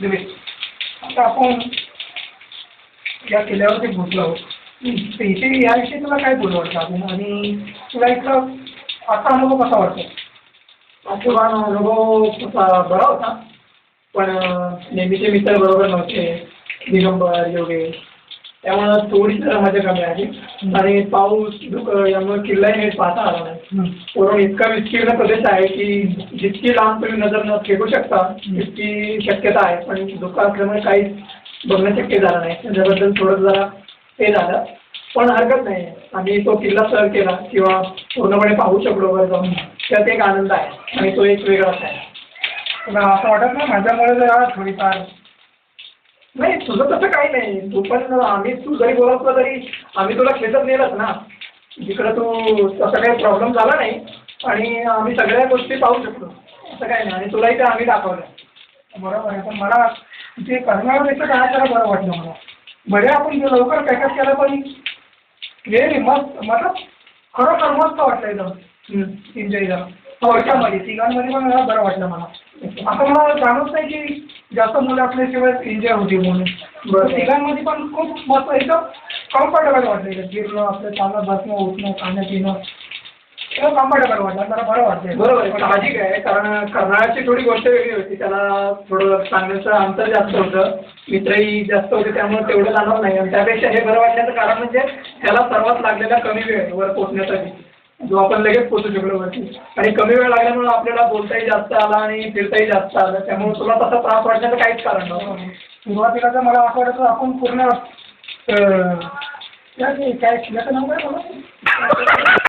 दिवेश, आता आपण या किल्ल्यावरती पोहोचलो आहोत. तर इथे याविषयी तुला काय बोलू वाटतं अजून, आणि तुला इथलं आता अनुभव कसा वाटतो? आजोबा अनुभव तसा बरा होता, पण नेहमीचे मित्र बरोबर नव्हते, दिगंबर योगेश, त्यामुळं थोडी जरा मजा कमी आली. आणि पाऊस यामुळे किल्लाही नीट पाहता आला नाही. वरून इतका विस्तीर्ण प्रदेश आहे की जितकी लांब तुम्ही नजर न फेकू शकता तितकी शक्यता आहे, पण धुकं असल्यामुळे काहीच बघणं शक्य झालं नाही. त्याच्याबद्दल थोडं जरा हे झालं, पण हरकत नाही. आम्ही तो किल्ला सर केला किंवा पूर्णपणे पाहू शकलो वर जाऊन, त्यात एक आनंद आहे आणि तो एक वेगळाच आहे. तुला असं वाटत नाही माझ्यामुळे जरा थोडीफार? नाही, तुझं तसं काही नाही. तू पण तू जरी बोलत असला तरी आम्ही तुला खेचत नेलच ना जिकडं तू, तसं काही प्रॉब्लेम झाला नाही आणि आम्ही सगळ्या गोष्टी पाहू शकतो, असं काही नाही. आणि तुलाही ते आम्ही दाखवलं. बरोबर आहे, पण मला ते करण्यापेक्षा काय जरा बरं वाटलं मला. बरे आपण जे लवकर पॅकअप केलं, पण रिअली मस्त, मतलब खरोखर मस्त वाटलं एकदम. एन्जॉय झालं थोडक्यामध्ये, तिघांमध्ये पण मला बरं वाटलं मला. असं मला जाणवत नाही की जास्त मुलं आपल्याशिवाय एन्जॉय होती म्हणून. बरं, तिघांमध्ये पण खूप मस्त एकदम कम्फर्टेबल वाटलं. एकदम फिरणं, आपलं चांगलं बसणं उठणं खाणं पिणं एकदम कम्फर्टेबल वाटलं, जरा बरं वाटलं. बरोबर आहे, साहजिक आहे. कारण कर्नाळची थोडी गोष्ट वेगळी होती, त्याला थोडं सांगण्याचं अंतर जास्त होतं, मित्रही जास्त होते, त्यामुळे तेवढं जाणवलं नाही. आणि त्यापेक्षा हे बरं वाटण्याचं कारण म्हणजे ह्याला सर्वात लागलेला कमी वेळ वर पोहोचण्यासाठी, जो आपण लगेच पोहोचू शकलो वरती. आणि कमी वेळ लागल्यामुळे आपल्याला बोलताही जास्त आला आणि फिरताही जास्त आलं, त्यामुळे तुला तसा त्रास वाटण्याचं काहीच कारण नव्हतं. सुरुवातीला तर मला असं वाटतं आपण पूर्ण काय किल्ल्याचं नाव काय बोला?